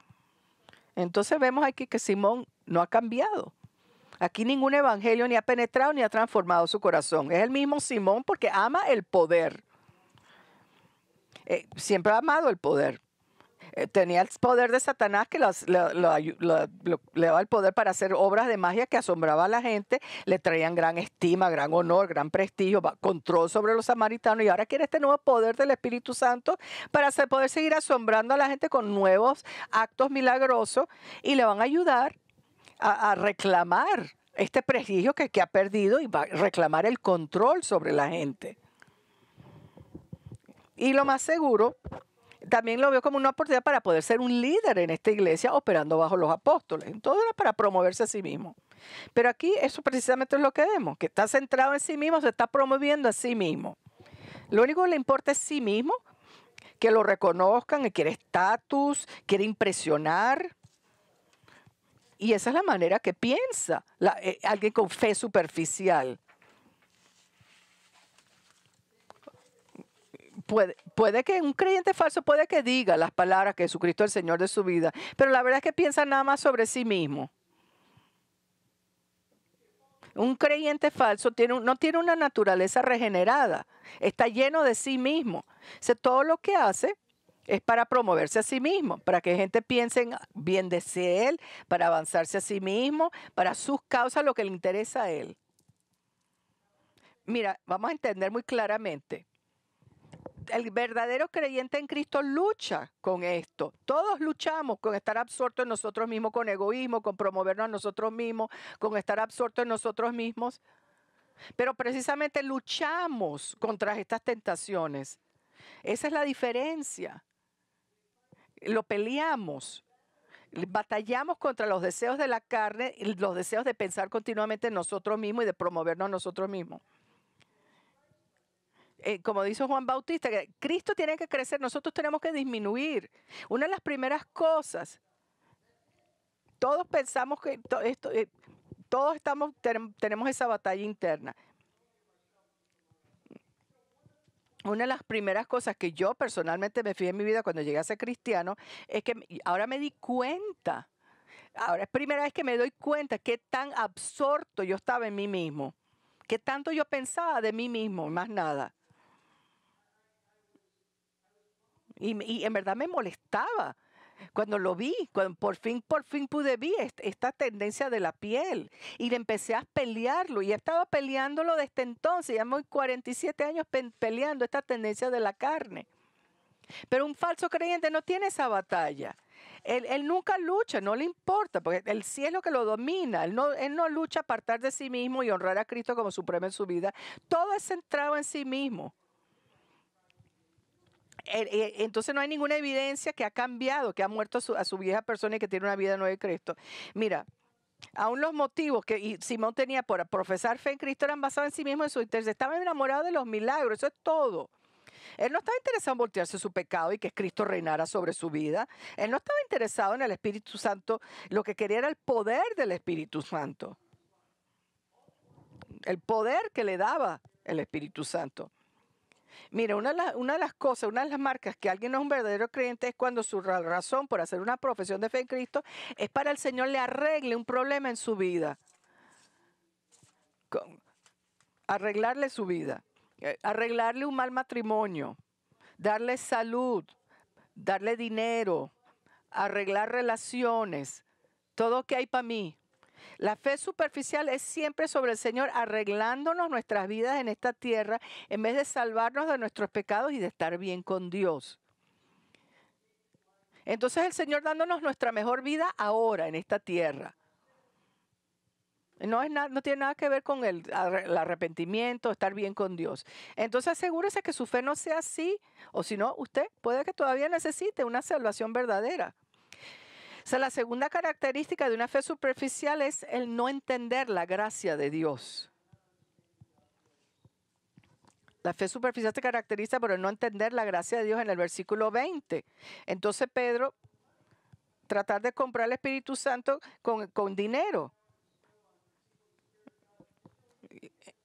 Entonces vemos aquí que Simón no ha cambiado. Aquí ningún evangelio ni ha penetrado ni ha transformado su corazón. Es el mismo Simón porque ama el poder. Siempre ha amado el poder. Tenía el poder de Satanás que le daba el poder para hacer obras de magia que asombraba a la gente. Le traían gran estima, gran honor, gran prestigio, control sobre los samaritanos. Y ahora quiere este nuevo poder del Espíritu Santo para poder seguir asombrando a la gente con nuevos actos milagrosos. Y le van a ayudar a reclamar este prestigio que ha perdido y va a reclamar el control sobre la gente. Y lo más seguro, también lo veo como una oportunidad para poder ser un líder en esta iglesia operando bajo los apóstoles. Todo era para promoverse a sí mismo. Pero aquí eso precisamente es lo que vemos, que está centrado en sí mismo, se está promoviendo a sí mismo. Lo único que le importa es sí mismo, que lo reconozcan, que quiere estatus, quiere impresionar. Y esa es la manera que piensa alguien con fe superficial. Puede que un creyente falso puede que diga las palabras que Jesucristo es el Señor de su vida, pero la verdad es que piensa nada más sobre sí mismo. Un creyente falso no tiene una naturaleza regenerada, está lleno de sí mismo. Todo lo que hace es para promoverse a sí mismo, para que gente piense bien de él, para avanzarse a sí mismo, para sus causas, lo que le interesa a él. Mira, vamos a entender muy claramente. El verdadero creyente en Cristo lucha con esto. Todos luchamos con estar absortos en nosotros mismos, con egoísmo, con promovernos a nosotros mismos, con estar absortos en nosotros mismos. Pero precisamente luchamos contra estas tentaciones. Esa es la diferencia. Lo peleamos. Batallamos contra los deseos de la carne y los deseos de pensar continuamente en nosotros mismos y de promovernos a nosotros mismos. Como dice Juan Bautista, que Cristo tiene que crecer, nosotros tenemos que disminuir. Una de las primeras cosas, todos pensamos que todos tenemos esa batalla interna. Una de las primeras cosas que yo personalmente me fijé en mi vida cuando llegué a ser cristiano es que ahora me di cuenta, ahora es primera vez que me doy cuenta qué tan absorto yo estaba en mí mismo, qué tanto yo pensaba de mí mismo, más nada. Y en verdad me molestaba cuando lo vi, cuando por fin pude ver esta tendencia de la piel y le empecé a pelearlo y he estado peleándolo desde entonces, ya voy 47 años peleando esta tendencia de la carne. Pero un falso creyente no tiene esa batalla. Él nunca lucha, no le importa, porque el cielo que lo domina. Él no lucha a apartar de sí mismo y honrar a Cristo como supremo en su vida. Todo es centrado en sí mismo. Entonces no hay ninguna evidencia que ha cambiado, que ha muerto a su vieja persona y que tiene una vida nueva en Cristo. Mira, aún los motivos que Simón tenía por profesar fe en Cristo eran basados en sí mismo, en su interés. Estaba enamorado de los milagros, eso es todo. Él no estaba interesado en voltearse su pecado y que Cristo reinara sobre su vida. Él no estaba interesado en el Espíritu Santo. Lo que quería era el poder del Espíritu Santo. El poder que le daba el Espíritu Santo. Mira, una de las cosas, una de las marcas que alguien no es un verdadero creyente es cuando su razón por hacer una profesión de fe en Cristo es para el Señor le arregle un problema en su vida. Arreglarle su vida. Arreglarle un mal matrimonio. Darle salud. Darle dinero. Arreglar relaciones. Todo que hay para mí. La fe superficial es siempre sobre el Señor arreglándonos nuestras vidas en esta tierra en vez de salvarnos de nuestros pecados y de estar bien con Dios. Entonces el Señor dándonos nuestra mejor vida ahora en esta tierra. No tiene nada que ver con el arrepentimiento, estar bien con Dios. Entonces asegúrese que su fe no sea así, o si no, usted puede que todavía necesite una salvación verdadera. O sea, la segunda característica de una fe superficial es el no entender la gracia de Dios. La fe superficial se caracteriza por el no entender la gracia de Dios en el versículo 20. Entonces Pedro, tratar de comprar el Espíritu Santo con dinero.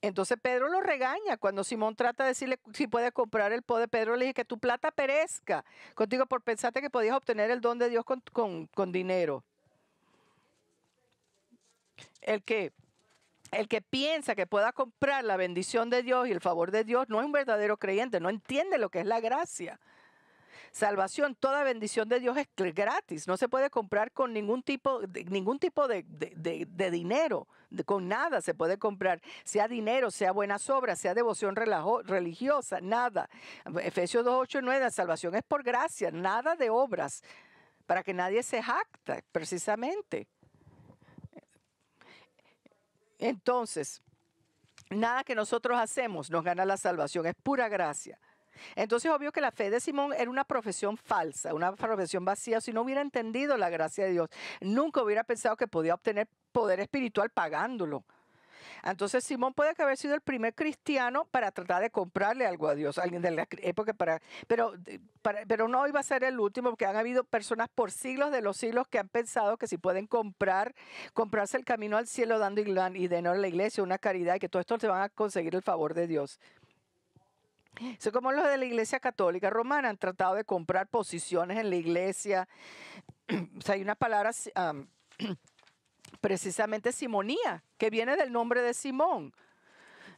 Entonces Pedro lo regaña cuando Simón trata de decirle si puede comprar el poder. Pedro le dice que tu plata perezca contigo por pensarte que podías obtener el don de Dios con dinero. El que piensa que pueda comprar la bendición de Dios y el favor de Dios no es un verdadero creyente, no entiende lo que es la gracia. Salvación, toda bendición de Dios es gratis, no se puede comprar con ningún tipo de dinero, con nada se puede comprar, sea dinero, sea buenas obras, sea devoción religiosa, nada. Efesios 2, 8 y 9, la salvación es por gracia, nada de obras, para que nadie se jacta, precisamente. Entonces, nada que nosotros hacemos nos gana la salvación, es pura gracia. Entonces, obvio que la fe de Simón era una profesión falsa, una profesión vacía. Si no hubiera entendido la gracia de Dios, nunca hubiera pensado que podía obtener poder espiritual pagándolo. Entonces, Simón puede que haber sido el primer cristiano para tratar de comprarle algo a Dios, alguien de la época pero no iba a ser el último, porque han habido personas por siglos de los siglos que han pensado que si pueden comprarse el camino al cielo dando y dinero a la iglesia, una caridad, y que todo esto se van a conseguir el favor de Dios. Eso como los de la Iglesia Católica Romana han tratado de comprar posiciones en la iglesia. O sea, hay una palabra precisamente simonía, que viene del nombre de Simón.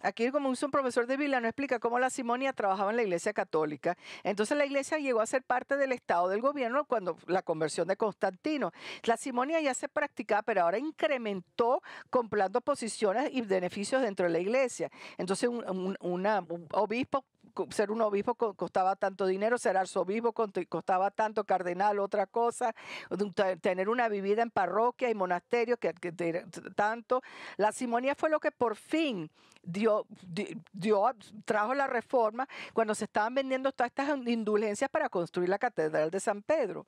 Aquí, como hizo un profesor de Biblia, nos explica cómo la simonía trabajaba en la Iglesia Católica. Entonces la Iglesia llegó a ser parte del Estado del gobierno cuando la conversión de Constantino. La simonía ya se practicaba, pero ahora incrementó comprando posiciones y beneficios dentro de la Iglesia. Entonces un obispo, ser un obispo costaba tanto dinero, ser arzobispo costaba tanto, cardenal otra cosa, tener una vivida en parroquia y monasterio tanto. La simonía fue lo que por fin trajo la reforma cuando se estaban vendiendo todas estas indulgencias para construir la Catedral de San Pedro.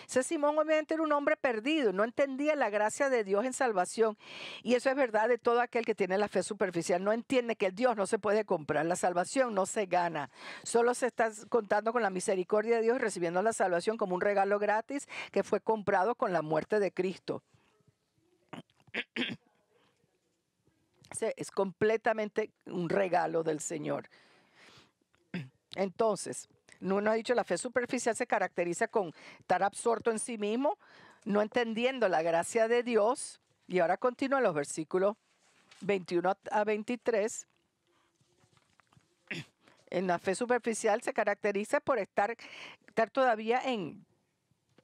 Ese Simón obviamente era un hombre perdido, no entendía la gracia de Dios en salvación. Y eso es verdad de todo aquel que tiene la fe superficial. No entiende que el Dios no se puede comprar, la salvación no se gana. Solo se está contando con la misericordia de Dios, recibiendo la salvación como un regalo gratis que fue comprado con la muerte de Cristo. Es completamente un regalo del Señor. Entonces, no nos ha dicho, la fe superficial se caracteriza con estar absorto en sí mismo, no entendiendo la gracia de Dios. Y ahora continúa los versículos 21 a 23. En la fe superficial se caracteriza por estar todavía en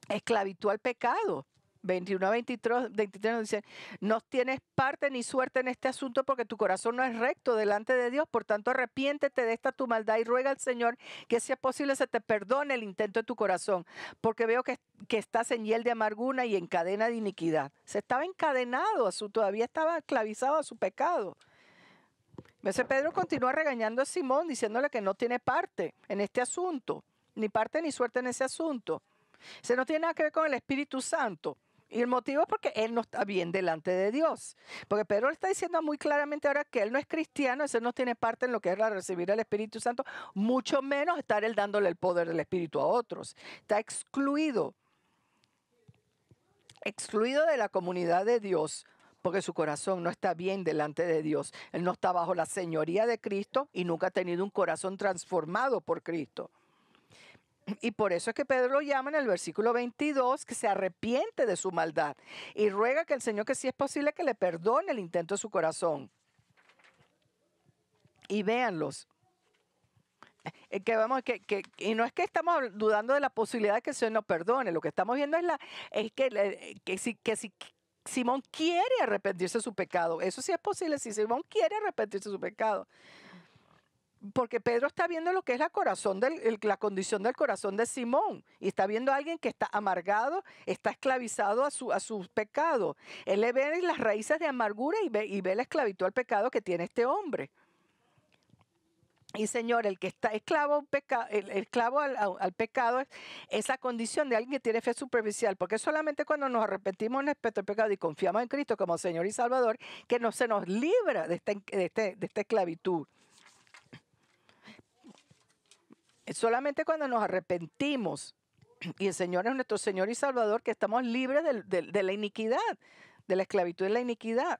esclavitud al pecado. 21 a 23 nos dice, no tienes parte ni suerte en este asunto porque tu corazón no es recto delante de Dios, por tanto arrepiéntete de esta tu maldad y ruega al Señor que si es posible se te perdone el intento de tu corazón, porque veo que estás en hiel de amargura y en cadena de iniquidad. Se estaba encadenado, todavía estaba esclavizado a su pecado. Ese Pedro continúa regañando a Simón, diciéndole que no tiene parte en este asunto, ni parte ni suerte en ese asunto. Eso no tiene nada que ver con el Espíritu Santo. Y el motivo es porque él no está bien delante de Dios. Porque Pedro le está diciendo muy claramente ahora que él no es cristiano, ese no tiene parte en lo que es recibir el Espíritu Santo, mucho menos estar él dándole el poder del Espíritu a otros. Está excluido de la comunidad de Dios, porque su corazón no está bien delante de Dios. Él no está bajo la señoría de Cristo y nunca ha tenido un corazón transformado por Cristo. Y por eso es que Pedro lo llama en el versículo 22, que se arrepiente de su maldad y ruega que el Señor, que si es posible, que le perdone el intento de su corazón. Y véanlos. Y no es que estamos dudando de la posibilidad de que el Señor nos perdone. Lo que estamos viendo es que si Simón quiere arrepentirse de su pecado. Eso sí es posible si Simón quiere arrepentirse de su pecado. Porque Pedro está viendo lo que es la condición del corazón de Simón. Y está viendo a alguien que está amargado, está esclavizado a su pecado. Él le ve las raíces de amargura y ve la esclavitud al pecado que tiene este hombre. Y Señor, el que está esclavo al pecado es esa condición de alguien que tiene fe superficial, porque solamente cuando nos arrepentimos respecto al pecado y confiamos en Cristo como Señor y Salvador, que se nos libra de esta esclavitud. Solamente cuando nos arrepentimos y el Señor es nuestro Señor y Salvador, que estamos libres de la iniquidad, de la esclavitud y la iniquidad.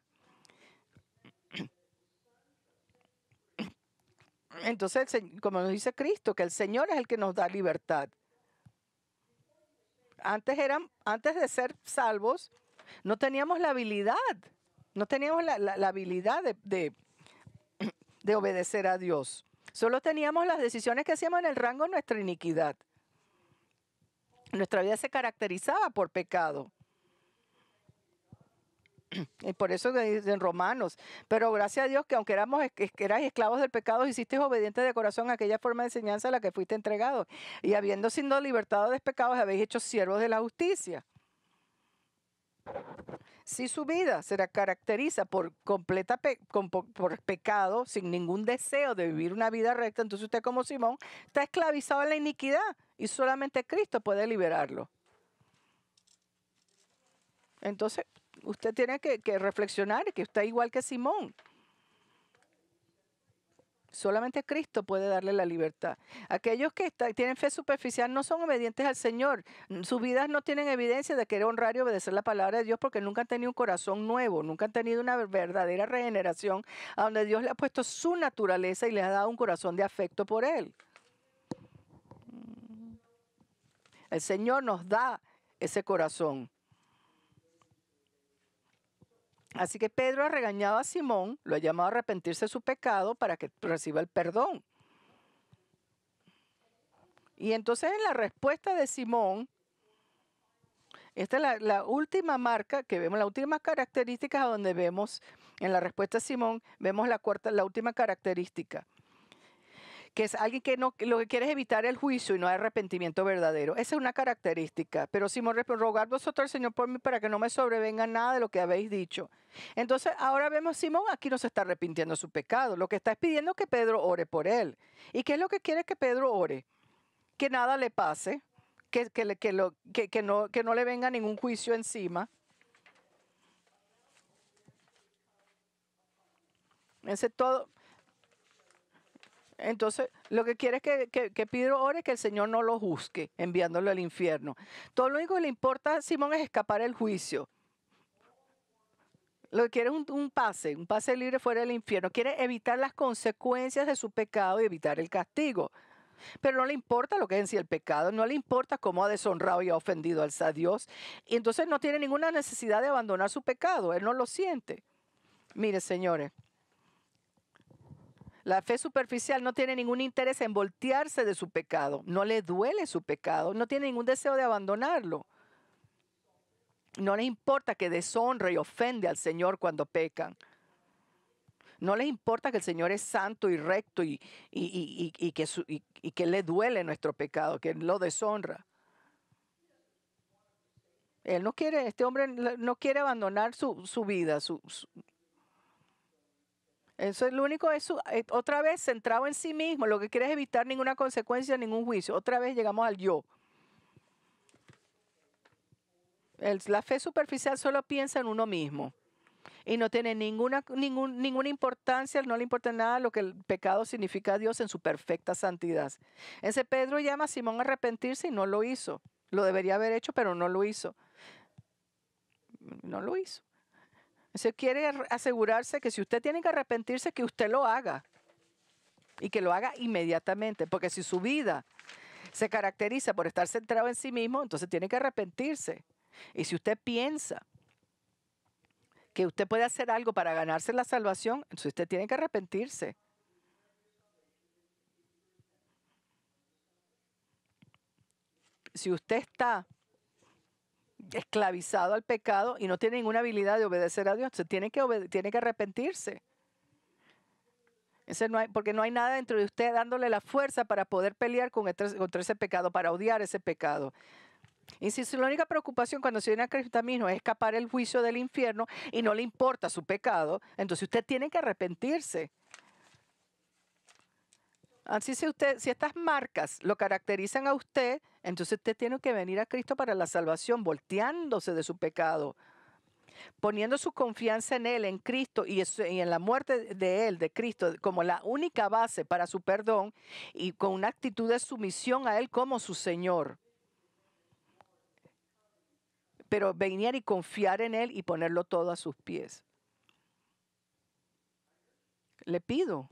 Entonces, como nos dice Cristo, que el Señor es el que nos da libertad. Antes de ser salvos, no teníamos la habilidad, la habilidad de obedecer a Dios. Solo teníamos las decisiones que hacíamos en el rango de nuestra iniquidad. Nuestra vida se caracterizaba por pecado. Y por eso dicen Romanos, pero gracias a Dios que aunque eras esclavos del pecado, hiciste obedientes de corazón a aquella forma de enseñanza a la que fuiste entregado. Y habiendo sido libertados de pecados, habéis hecho siervos de la justicia. Si su vida se caracteriza por por pecado, sin ningún deseo de vivir una vida recta, entonces usted como Simón está esclavizado en la iniquidad y solamente Cristo puede liberarlo. Entonces usted tiene que reflexionar que usted es igual que Simón. Solamente Cristo puede darle la libertad. Aquellos que tienen fe superficial no son obedientes al Señor. Sus vidas no tienen evidencia de querer honrar y obedecer la palabra de Dios porque nunca han tenido un corazón nuevo, nunca han tenido una verdadera regeneración a donde Dios le ha puesto su naturaleza y le ha dado un corazón de afecto por Él. El Señor nos da ese corazón. Así que Pedro ha regañado a Simón, lo ha llamado a arrepentirse de su pecado para que reciba el perdón. Y entonces en la respuesta de Simón, esta es la última marca que vemos, la última característica donde vemos, en la respuesta de Simón, vemos la última característica, que es alguien que lo que quiere es evitar el juicio y no hay arrepentimiento verdadero. Esa es una característica. Pero Simón respondió, rogad vosotros al Señor por mí para que no me sobrevenga nada de lo que habéis dicho. Entonces ahora vemos Simón aquí no se está arrepintiendo de su pecado. Lo que está es pidiendo es que Pedro ore por él. ¿Y qué es lo que quiere que Pedro ore? Que nada le pase, que no le venga ningún juicio encima. Ese todo. Entonces, lo que quiere es que Pedro ore que el Señor no lo juzgue, enviándolo al infierno. Todo lo único que le importa a Simón es escapar del juicio. Lo que quiere es un pase libre fuera del infierno. Quiere evitar las consecuencias de su pecado y evitar el castigo. Pero no le importa lo que es en sí el pecado, no le importa cómo ha deshonrado y ha ofendido a Dios. Y entonces no tiene ninguna necesidad de abandonar su pecado, él no lo siente. Mire, señores, la fe superficial no tiene ningún interés en voltearse de su pecado, no le duele su pecado, no tiene ningún deseo de abandonarlo. No les importa que deshonre y ofende al Señor cuando pecan. No les importa que el Señor es santo y recto y que le duele nuestro pecado, que lo deshonra. Él no quiere, este hombre no quiere abandonar su vida. Eso es lo único, otra vez centrado en sí mismo. Lo que quiere es evitar ninguna consecuencia, ningún juicio. Otra vez llegamos al yo. La fe superficial solo piensa en uno mismo. Y no tiene ninguna importancia, no le importa nada lo que el pecado significa a Dios en su perfecta santidad. Ese Pedro llama a Simón a arrepentirse y no lo hizo. Lo debería haber hecho, pero no lo hizo. No lo hizo. Se quiere asegurarse que si usted tiene que arrepentirse, que usted lo haga. Y que lo haga inmediatamente. Porque si su vida se caracteriza por estar centrado en sí mismo, entonces tiene que arrepentirse. Y si usted piensa que usted puede hacer algo para ganarse la salvación, entonces usted tiene que arrepentirse. Si usted está esclavizado al pecado y no tiene ninguna habilidad de obedecer a Dios, entonces tiene que arrepentirse. Porque no hay nada dentro de usted dándole la fuerza para poder pelear contra ese pecado, para odiar ese pecado. Y si su única preocupación cuando se viene a Cristo mismo es escapar el juicio del infierno y no le importa su pecado, entonces usted tiene que arrepentirse. Así si estas marcas lo caracterizan a usted, entonces usted tiene que venir a Cristo para la salvación, volteándose de su pecado, poniendo su confianza en Él, en Cristo y en la muerte de Él, de Cristo, como la única base para su perdón y con una actitud de sumisión a Él como su Señor. Pero venir y confiar en Él y ponerlo todo a sus pies. Le pido,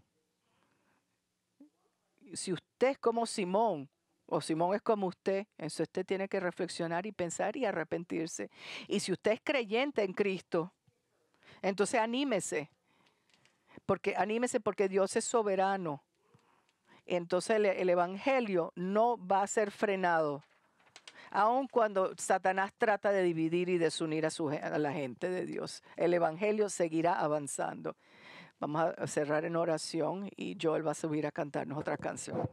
si usted es como Simón, o Simón es como usted, entonces usted tiene que reflexionar y pensar y arrepentirse. Y si usted es creyente en Cristo, entonces anímese porque Dios es soberano. Entonces el evangelio no va a ser frenado. Aun cuando Satanás trata de dividir y desunir a la gente de Dios, el evangelio seguirá avanzando. Vamos a cerrar en oración y Joel va a subir a cantarnos otra canción.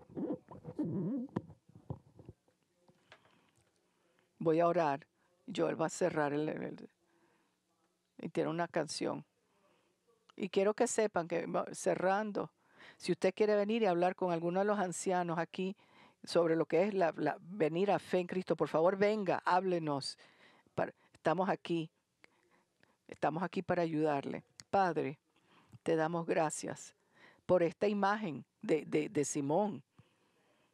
Voy a orar. Joel va a cerrar Y tiene una canción. Y quiero que sepan que, cerrando, si usted quiere venir y hablar con alguno de los ancianos aquí sobre lo que es venir a fe en Cristo, por favor venga, háblenos. Estamos aquí para ayudarle. Padre, te damos gracias por esta imagen de Simón.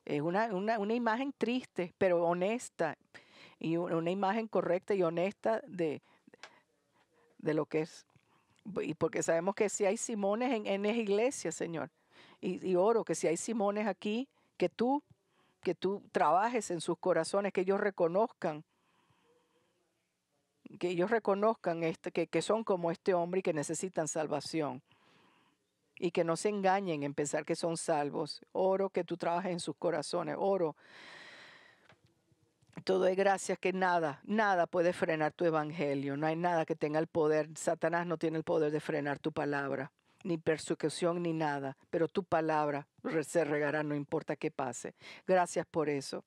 Es una imagen triste, pero honesta, y una imagen correcta y honesta de lo que es. Y porque sabemos que si hay Simones en esa iglesia, Señor, y oro que si hay Simones aquí, que tú trabajes en sus corazones, que ellos reconozcan que son como este hombre y que necesitan salvación. Y que no se engañen en pensar que son salvos. Oro que tú trabajes en sus corazones. Oro. Todo es gracias que nada puede frenar tu evangelio. No hay nada que tenga el poder. Satanás no tiene el poder de frenar tu palabra. Ni persecución ni nada. Pero tu palabra se regará no importa qué pase. Gracias por eso.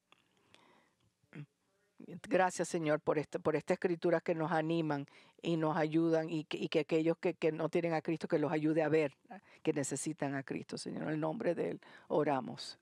Gracias, Señor, por esta escritura que nos animan y nos ayudan y que aquellos que no tienen a Cristo, que los ayude a ver que necesitan a Cristo, Señor. En el nombre de Él oramos.